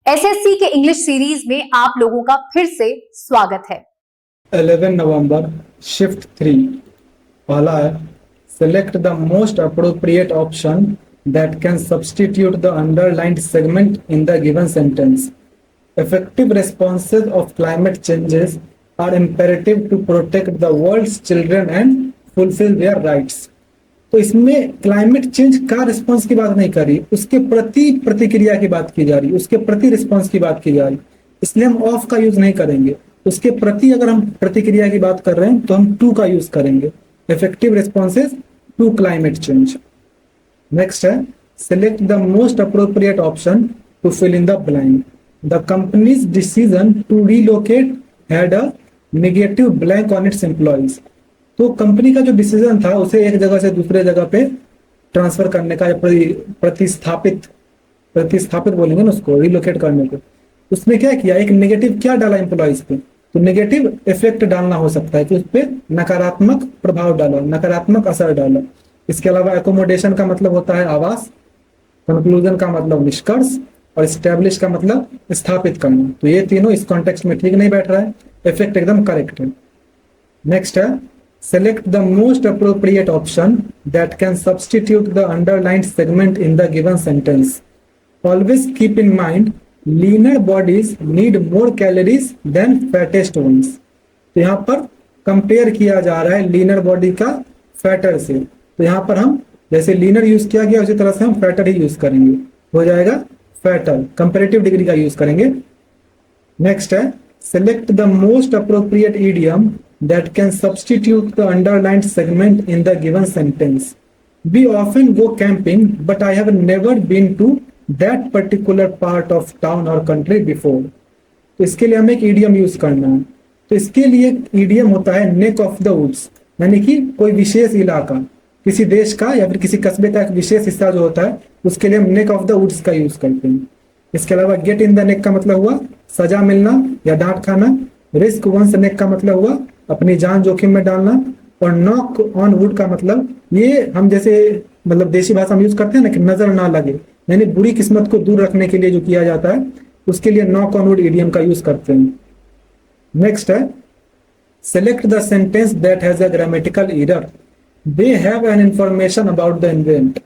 SSC के English series में आप लोगों का फिर से स्वागत है। 11 नवंबर शिफ्ट 3 पहला है select the most appropriate option that can substitute the underlined segment in the given sentence. Effective responses of climate changes are imperative to protect the world's children and fulfill their rights। तो इसमें climate change का response की बात नहीं कर रही, उसके प्रति प्रतिक्रिया की बात की जा रही, उसके प्रति रिस्पांस की बात की जा रही, इसलिए हम ऑफ का यूज नहीं करेंगे। उसके प्रति अगर हम प्रतिक्रिया की बात कर रहे हैं तो हम टू का यूज करेंगे, effective responses to climate change. Next है select the most appropriate option to fill in the blank. The companies decision to relocate had a negative blank on its employees. तो कंपनी का जो decision था उसे एक जगह से दूसरे जगह पे ट्रांसफर करने का या प्रतिस्थापित बोलेंगे ना उसको, रिलोकेट करने को, उसने क्या किया, एक नेगेटिव क्या डाला एम्प्लॉइज पे, तो नेगेटिव इफेक्ट डालना हो सकता है कि उस पर नकारात्मक प्रभाव डाला, नकारात्मक असर डाला। इसके अलावा एकोमोडेशन का मतलब होता है आवास, कंक्लूजन का मतलब निष्कर्ष, और स्टैब्लिश का मतलब स्थापित करना। तो ये तीनों इस कॉन्टेक्स्ट में ठीक नहीं बैठ रहा है, इफेक्ट एकदम करेक्ट है। नेक्स्ट है select the most appropriate option that can substitute the underlined segment in the given sentence। Always keep in mind leaner bodies need more calories than fattest ones। तो यहाँ पर कंपेयर किया जा रहा है लीनर बॉडी का fatter से, तो यहाँ पर हम जैसे लीनर यूज किया गया उसी तरह से हम फैटर ही यूज करेंगे, हो जाएगा फैटर, कंपेरेटिव डिग्री का यूज करेंगे। नेक्स्ट है select the most appropriate idiom that can substitute the underlined segment in the given sentence। We often go camping, but I have never been to that particular part of town or country before। तो इसके लिए हमें एक idiom use करना है, तो इसके लिए idiom होता है neck of the woods, यानी कि कोई विशेष इलाका, किसी देश का या फिर किसी कस्बे का एक विशेष हिस्सा जो होता है उसके लिए हम neck of the woods का यूज करते हैं। इसके अलावा गेट इन द नेक का मतलब हुआ सजा मिलना या डांट खाना, रिस्क वंस नेक का मतलब हुआ अपनी जान जोखिम में डालना, और नॉक ऑन वुड का मतलब ये हम जैसे मतलब देसी भाषा में यूज करते हैं ना कि नजर ना लगे, यानी बुरी किस्मत को दूर रखने के लिए जो किया जाता है उसके लिए नॉक ऑन वुड इडियम का यूज करते हैं। नेक्स्ट है select the sentence that has a grammatical error. They have an information about the event.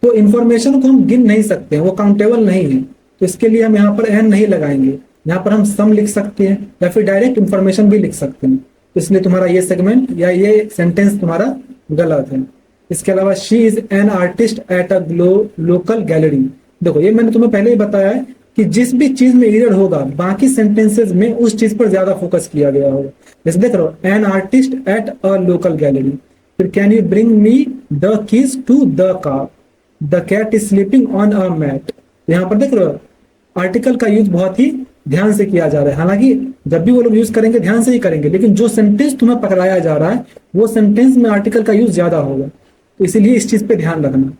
तो इंफॉर्मेशन को हम गिन नहीं सकते हैं, वो काउंटेबल नहीं है, तो इसके लिए हम यहाँ पर एन नहीं लगाएंगे, यहाँ पर हम सम लिख सकते हैं या फिर डायरेक्ट इंफॉर्मेशन भी लिख सकते हैं, तो इसलिए तुम्हारा ये सेगमेंट या ये सेंटेंस तुम्हारा गलत है। इसके अलावा she is an artist at a local gallery. देखो ये मैंने तुम्हें पहले ही बताया है कि जिस भी चीज में एरर होगा बाकी सेंटेंसेस में उस चीज पर ज्यादा फोकस किया गया होगा। जैसे देख रहे हो an artist at a local gallery, फिर can you bring me the keys to the car, the cat is sleeping on a mat. यहाँ पर देख रहे हो आर्टिकल का यूज बहुत ही ध्यान से किया जा रहा है, हालांकि जब भी वो लोग यूज करेंगे ध्यान से ही करेंगे, लेकिन जो सेंटेंस तुम्हें पकड़ाया जा रहा है वो सेंटेंस में आर्टिकल का यूज ज्यादा होगा, तो इसीलिए इस चीज पे ध्यान रखना।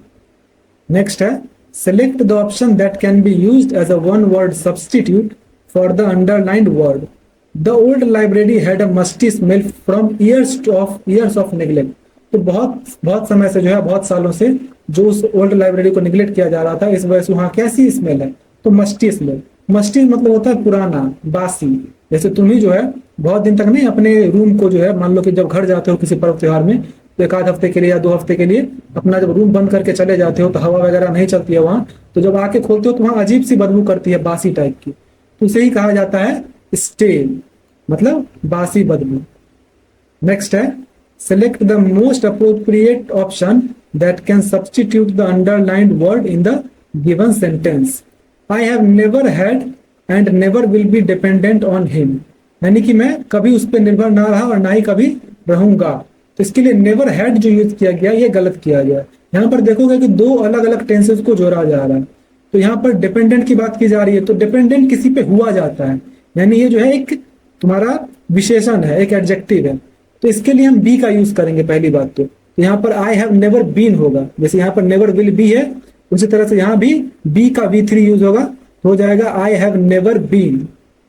नेक्स्ट है select the option that can be used as a one word substitute for the underlined word. The old library had a musty smell from years of neglect. तो बहुत समय से जो है, बहुत सालों से जो उस ओल्ड लाइब्रेरी को निगलेक्ट किया जा रहा था, इस वजह से वहाँ कैसी स्मेल है, तो मस्टी स्मेल। मस्टी मतलब होता है पुराना, बासी। जैसे तुम ही जो है बहुत दिन तक नहीं अपने रूम को जो है, मान लो कि जब घर जाते हो किसी पर्व त्योहार में तो एक आध हफ्ते के लिए या 2 हफ्ते के लिए अपना जब रूम बंद करके चले जाते हो तो हवा वगैरह नहीं चलती है वहां, तो जब आके खोलते हो तो वहां अजीब सी बदबू करती है, बासी टाइप की, तो उसे ही कहा जाता है स्टेल, मतलब बासी बदबू। नेक्स्ट है select the most appropriate option that can substitute the underlined word in the given sentence. I have never had and never will be dependent on him। यानी कि मैं कभी उस पर निर्भर ना रहा और ना ही कभी रहूंगा, तो इसके लिए never had जो यूज किया गया ये गलत किया गया। यहाँ पर देखोगे कि 2 अलग अलग टेंसेस को जोड़ा जा रहा है, तो यहाँ पर डिपेंडेंट की बात की जा रही है, तो डिपेंडेंट किसी पे हुआ जाता है, यानी ये जो है एक तुम्हारा विशेषण है, एक एडजेक्टिव है, तो इसके लिए हम बी का यूज करेंगे पहली बात। तो यहाँ पर आई हैव नेवर बीन होगा, जैसे यहाँ पर नेवर विल बी है उसी तरह से यहाँ भी बी का V3 यूज होगा, तो हो जाएगा I have never been,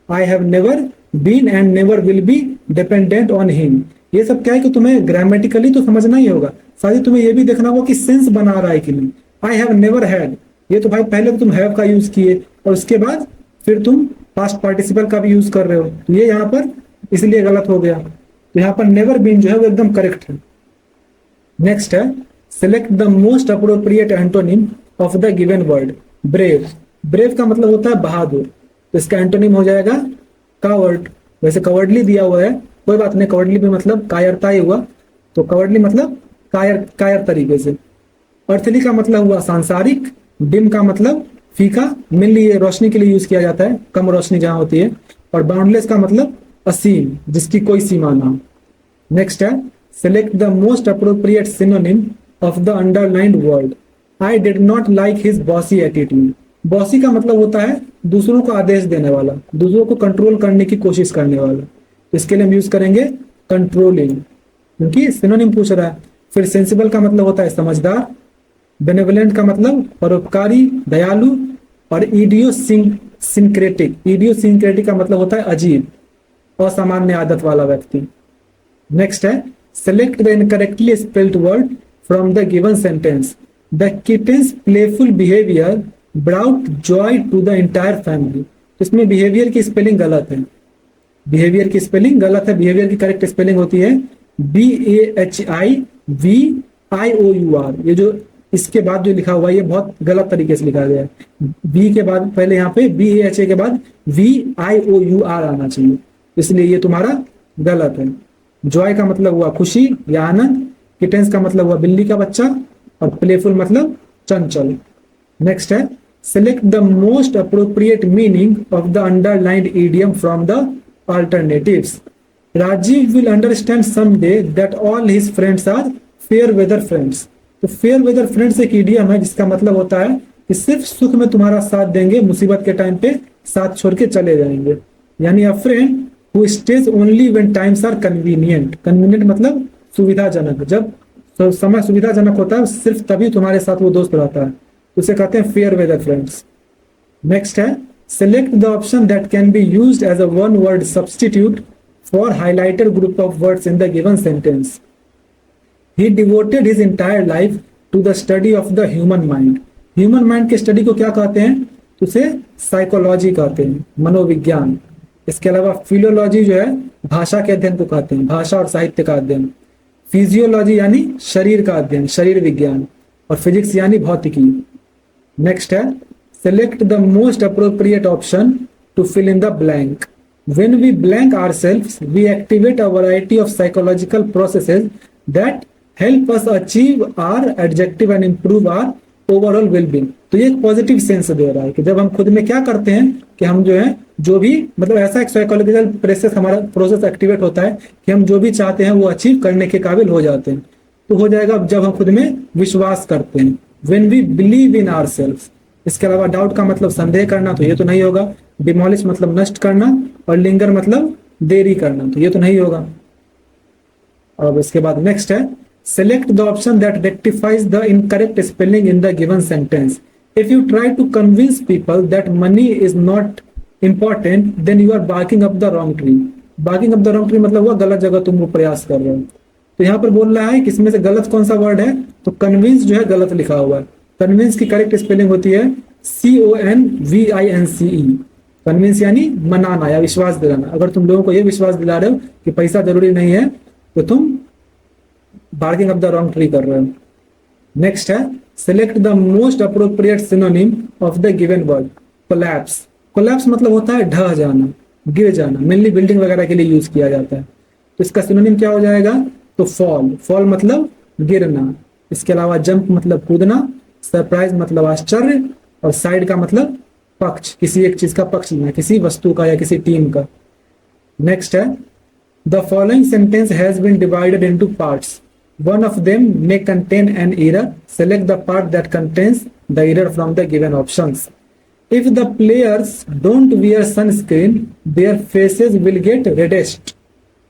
I have never been and never will be dependent on him. ये सब क्या है कि तुम्हें ग्रामेटिकली तो समझना ही होगा, साथ ही तुम्हें ये भी देखना होगा कि सेंस बना रहा है कि नहीं। आई हैव नेवर हैड, ये तो भाई पहले तो तुम हैव का यूज किए और उसके बाद फिर तुम पास्ट पार्टिसिपल का भी यूज कर रहे हो, तो ये यहाँ पर इसलिए गलत हो गया। तो यहाँ पर नेवर बीन जो है वो एकदम करेक्ट है। नेक्स्ट है select the most appropriate antonym of the given word. Brave, brave का मतलब होता है बहादुर, तो इसका एंटोनिम हो जाएगा कावर्ड। वैसे कवर्डली दिया हुआ है, कोई बात नहीं, कवर्डली भी मतलब कायरता ही हुआ, तो कवर्डली मतलब कायर तरीके से। अर्थली का मतलब हुआ सांसारिक, डिम का मतलब फीका, मेनली ये रोशनी के लिए यूज किया जाता है, कम रोशनी जहां होती है, और बाउंडलेस का मतलब असीम, जिसकी कोई सीमा ना हो। नेक्स्ट है select the most appropriate synonym of the underlined word. I did not like his bossy attitude. Bossy का मतलब होता है दूसरों को आदेश देने वाला, दूसरों को कंट्रोल करने की कोशिश करने वाला, तो इसके लिए हम यूज करेंगे कंट्रोलिंग, क्योंकि सिनोनिम पूछ रहा है। फिर सेंसिबल का मतलब होता है समझदार, बेनेवलेंट का मतलब परोपकारी, दयालु, और इडियोसिंक्रेटिक, इडियोसिंक्रेटिक का मतलब होता है अजीब, असामान्य आदत वाला व्यक्ति। नेक्स्ट है select the incorrectly spelled word from the given sentence. The kittens playful behaviour brought joy to the entire family. इसमें बिहेवियर की स्पेलिंग गलत है, बिहेवियर की स्पेलिंग गलत है। बिहेवियर की करेक्ट स्पेलिंग होती है BAHIVIOUR। ये जो इसके बाद जो लिखा हुआ है ये बहुत गलत तरीके से लिखा गया है। बी के बाद पहले यहाँ पे BAHA के बाद VIOUR आना चाहिए, इसलिए ये तुम्हारा गलत है। जॉय का मतलब हुआ खुशी या आनंद, किटेंस का मतलब हुआ बिल्ली का बच्चा, और प्लेफुल मतलब चंचल। नेक्स्ट है select the most appropriate meaning of the underlined idiom from the alternatives. Rajiv will understand someday that all his friends are fair weather friends. तो फेयर वेदर फ्रेंड्स एक इडियम है जिसका मतलब होता है कि सिर्फ सुख में तुम्हारा साथ देंगे, मुसीबत के टाइम पे साथ छोड़ के चले जाएंगे। यानी a friend who stays only when times are convenient. Convenient मतलब सुविधाजनक, जब समय सुविधाजनक होता है सिर्फ तभी तुम्हारे साथ वो दोस्त रहता है, उसे कहते हैं फेयर वेदर फ्रेंड्स। नेक्स्ट है select the option that can be used as a one word substitute for highlighted group of words in the given sentence. He devoted his entire life to the study of the human mind. Human mind के study को क्या कहते हैं? तो उसे psychology कहते हैं, मनोविज्ञान। इसके अलावा फिलोलॉजी जो है भाषा के अध्ययन को कहते हैं, भाषा और साहित्य का अध्ययन। फिजियोलॉजी यानी शरीर का अध्ययन, शरीर विज्ञान। और फिजिक्स यानी भौतिकी। नेक्स्ट है select the most appropriate option to fill in the blank. When we blank ourselves, we activate a variety of psychological processes that help us achieve our objective and improve our overall well-being। तो ये एक positive sense they रहा है कि जब हम खुद में क्या करते हैं कि हम जो है जो भी मतलब ऐसा एक साइकोलॉजिकल प्रोसेस हमारा प्रोसेस एक्टिवेट होता है कि हम जो भी चाहते हैं वो अचीव करने के काबिल हो जाते हैं। तो हो जाएगा जब हम खुद में विश्वास करते हैं, when we believe in ourselves। इसके अलावा डाउट का मतलब संदेह करना, तो ये तो नहीं होगा। डिमोलिश मतलब नष्ट करना, और लिंगर मतलब देरी करना, तो ये तो नहीं होगा। अब इसके बाद नेक्स्ट है select the option that rectifies the incorrect spelling in the given sentence. If you try to convince people that money is not important then you are barking up the wrong tree. Barking up the wrong tree मतलब हुआ गलत जगह तुम वो प्रयास कर रहे हो। तो यहाँ पर बोल रहा है कि इसमें से गलत कौन सा वर्ड है, तो कन्विंस जो है गलत लिखा हुआ है। कन्विंस की करेक्ट स्पेलिंग होती है CONVINCE। कन्विंस यानी मनाना या विश्वास दिलाना। अगर तुम लोगों को यह विश्वास दिला रहे हो कि पैसा जरूरी नहीं है तो तुम barging up the wrong tree कर रहे हो। नेक्स्ट है select the most appropriate synonym of the given word. Collapse. Collapse मतलब होता है ढह जाना, गिर जाना, मेनली बिल्डिंग वगैरह के लिए यूज किया जाता है। तो इसका सिनोनिम क्या हो जाएगा, तो फॉल। फॉल मतलब गिरना। इसके अलावा जंप मतलब कूदना, सरप्राइज मतलब आश्चर्य, और साइड का मतलब पक्ष, किसी एक चीज का पक्ष लेना, किसी वस्तु का या किसी टीम का। नेक्स्ट है the following sentence has been divided into parts. One of them may contain an error. Select the part that contains the error from the given options. If the players don't wear sunscreen their faces will get reddish.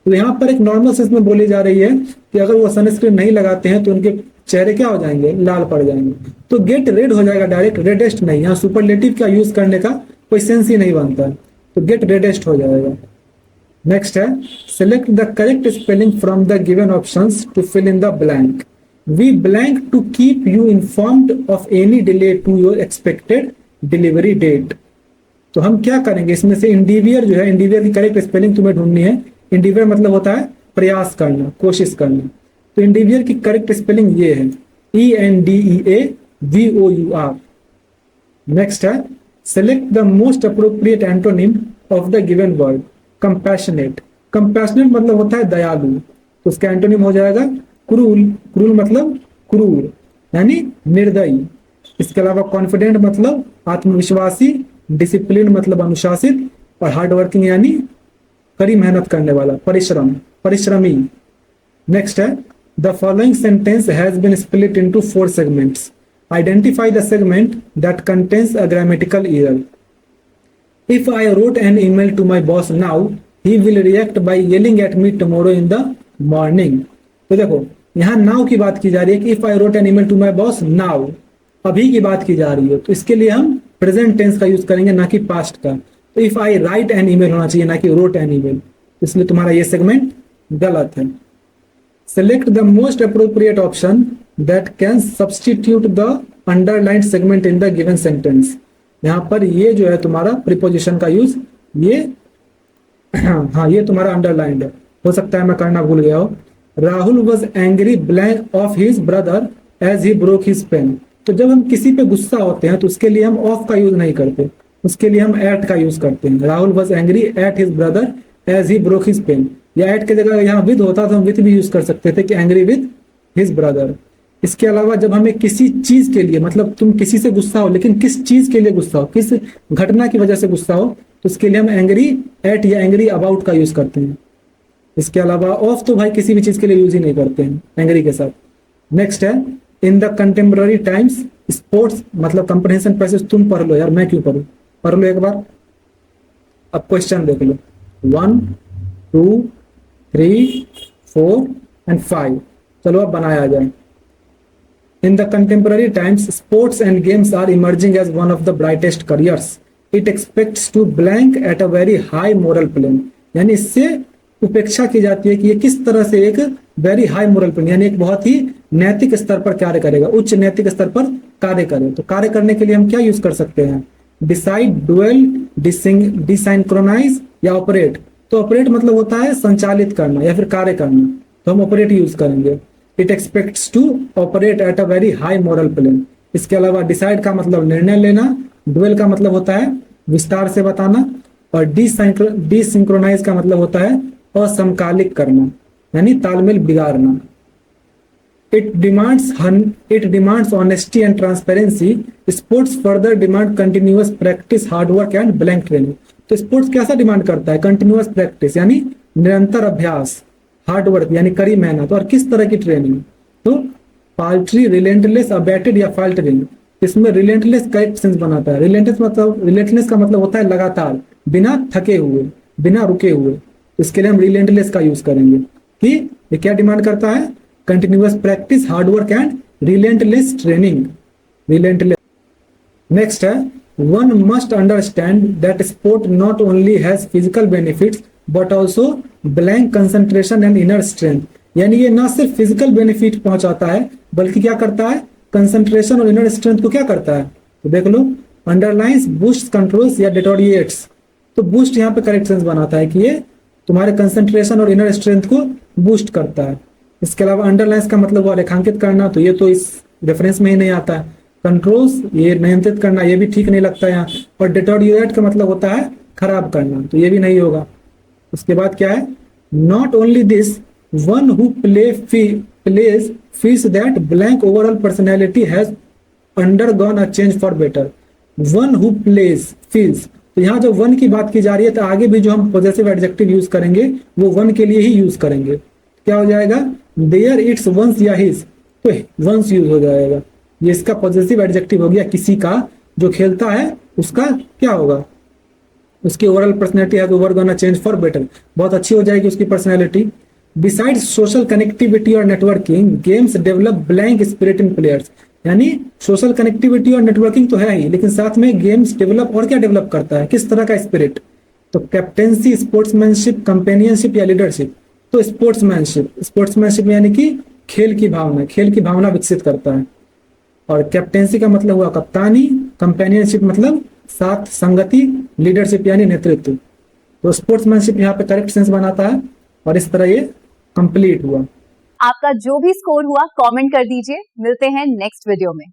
तो यहाँ पर एक normal sense में बोली जा रही है कि अगर वो सनस्क्रीन नहीं लगाते हैं तो उनके चेहरे क्या हो जाएंगे, लाल पड़ जाएंगे। तो गेट रेड हो जाएगा डायरेक्ट, रेडेस्ट नहीं। यहाँ सुपरलेटिव का यूज करने का कोई सेंस ही नहीं बनता है, तो गेट रेडेस्ट हो जाएगा। नेक्स्ट है select the correct spelling from the given options to fill in the blank. We blank to keep you informed of any delay to your expected delivery date. तो हम क्या करेंगे, इसमें से इंडिवियर जो है, इंडिवियर की करेक्ट स्पेलिंग तुम्हें ढूंढनी है। इंडिवियर मतलब होता है प्रयास करना, कोशिश करना। तो इंडिवियर की करेक्ट स्पेलिंग ये है ENDEAVOUR। नेक्स्ट है select the most appropriate antonym of the given word. Compassionate, compassionate मतलब होता है दयालु, तो उसका एंटोनिम हो जाएगा क्रूल। क्रूल मतलब क्रूर यानी निर्दयी। इसके अलावा कॉन्फिडेंट मतलब आत्मविश्वासी, डिसिप्लिन मतलब अनुशासित, और हार्ड वर्किंग यानी कड़ी मेहनत करने वाला, परिश्रम, परिश्रमी। नेक्स्ट है the following sentence has been split into 4 segments. Identify the segment that contains a grammatical error. If I wrote an email to my boss now he will react by yelling at me tomorrow in the morning. तो देखो यहाँ now की बात की जा रही है कि if I wrote an email to my boss now, अभी की बात की जा रही है, तो इसके लिए हम प्रेजेंट टेंस का यूज करेंगे, ना कि पास्ट का। तो if I write an email होना चाहिए, ना कि रोट एन ईमेल, इसलिए तुम्हारा ये सेगमेंट गलत है। Select the most appropriate option that can substitute the underlined segment in the given sentence. यहाँ पर ये जो है तुम्हारा प्रीपोजिशन का यूज, ये हाँ ये तुम्हारा अंडरलाइंड है, हो सकता है मैं करना भूल गया हो। Rahul was angry blank of his brother as he broke his pen. तो जब हम किसी पे गुस्सा होते हैं तो उसके लिए हम ऑफ का यूज नहीं करते, उसके लिए हम एट का यूज करते हैं। Rahul was angry at his brother as he broke his pen, या एट की जगह यहाँ विद होता तो हम विद भी यूज कर सकते थे कि एंग्री विद हिज ब्रदर। इसके अलावा जब हमें किसी चीज के लिए, मतलब तुम किसी से गुस्सा हो लेकिन किस चीज के लिए गुस्सा हो, किस घटना की वजह से गुस्सा हो, तो उसके लिए हम एंग्री एट या एंग्री अबाउट का यूज करते हैं। इसके अलावा ऑफ तो भाई किसी भी चीज के लिए यूज ही नहीं करते हैं एंग्री के साथ। नेक्स्ट है in the contemporary times sports, मतलब कंप्रहेंशन पैसेज तुम पढ़ लो यार, मैं क्यों पढ़ूं, पढ़ लो एक बार। अब क्वेश्चन देख लो 1 2 3 4 एंड 5। चलो अब बनाया जाए। In the contemporary times, sports and games are emerging as one of the brightest careers. It expects to blank at a very high moral plane. यानी इससे उपेक्षा की जाती है कि ये किस तरह से एक वेरी हाई मोरल प्लेन, यानी एक बहुत ही नैतिक स्तर पर कार्य करेगा, उच्च नैतिक स्तर पर कार्य करे। तो कार्य करने के लिए हम क्या यूज कर सकते हैं, डिसाइड, डुएल, डिसिंक्रोनाइज या ऑपरेट। तो ऑपरेट मतलब होता है संचालित करना या फिर कार्य करना, तो हम ऑपरेट यूज करेंगे। It expects to operate at a very high moral plane. इसके अलावा डिसाइड का मतलब निर्णय लेना, डुएल का मतलब होता है विस्तार से बताना, और डिसिंक्रोनाइज का मतलब होता है असमकालिक करना, यानी तालमेल बिगाड़ना। It demands honesty and transparency. Sports further demand continuous practice, hard work and blank training. तो स्पोर्ट्स कैसा डिमांड करता है, कंटिन्यूअस प्रैक्टिस यानी निरंतर अभ्यास, हार्डवर्क यानी कड़ी मेहनत, और किस तरह की ट्रेनिंग, तो पाल्ट्री, रिलेंटलेस, अबैटेड या फाल्टरिंग। इसमें रिलेंटलेस करेक्ट सेंस बनाता है। रिलेंटलेस का मतलब होता है लगातार, बिना थके हुए, बिना रुके हुए। इसके लिए हम रिलेंटलेस का यूज करेंगे कि ये क्या डिमांड करता है, continuous practice, hard work and relentless training, relentless. Next है one must understand that sport not only has physical benefits but also blank concentration and inner strength. यानी ये ना सिर्फ फिजिकल बेनिफिट पहुंचाता है बल्कि क्या करता है, कंसंट्रेशन और इनर स्ट्रेंथ को क्या करता है, तो देख लो, अंडरलाइंस, बूस्ट, कंट्रोल्स या डिटोरिएट्स। तो बूस्ट यहाँ पे करेक्ट सेंस बनाता है कि ये तुम्हारे कंसंट्रेशन और इनर स्ट्रेंथ को बूस्ट करता है। इसके अलावा अंडरलाइंस का मतलब हुआ रेखांकित करना, तो ये तो इस रेफरेंस में ही नहीं आता है। कंट्रोल्स ये नियंत्रित करना, ये भी ठीक नहीं लगता यहाँ। और डिटोरिएट का मतलब होता है खराब करना, तो ये भी नहीं होगा। उसके बाद क्या है, not only this, one who plays feels that blank overall personality has undergone a change for better. One who plays feels, तो यहाँ जो वन की बात की जा रही है, तो आगे भी जो हम पॉजेसिव एडजेक्टिव यूज करेंगे वो वन के लिए ही यूज करेंगे। क्या हो जाएगा, देयर, इट्स, वंस या हिज, तो वंस यूज हो जाएगा। ये इसका पॉजेसिव एडजेक्टिव हो गया। किसी का जो खेलता है उसका क्या होगा, उसकी ओवरऑल पर्सनैलिटी है ओवरगोना चेंज फॉर बेटर, बहुत अच्छी हो जाएगी उसकी पर्सनैलिटी। बिसाइड्स सोशल कनेक्टिविटी और networking, games develop blank spirit in players. यानी सोशल कनेक्टिविटी और नेटवर्किंग तो है ही, लेकिन साथ में गेम्स डेवलप, और क्या डेवलप करता है, किस तरह का स्पिरिट, तो कैप्टेंसी, स्पोर्ट्समैनशिप, कंपेनियनशिप या लीडरशिप। तो स्पोर्ट्समैनशिप यानी कि खेल की भावना विकसित करता है। और कैप्टेंसी का मतलब हुआ कप्तानी, कंपेनियनशिप मतलब साथ संगति, लीडरशिप यानी नेतृत्व। तो स्पोर्ट्समैनशिप यहाँ पे करेक्ट सेंस बनाता है और इस तरह ये कंप्लीट हुआ। आपका जो भी स्कोर हुआ कमेंट कर दीजिए। मिलते हैं नेक्स्ट वीडियो में।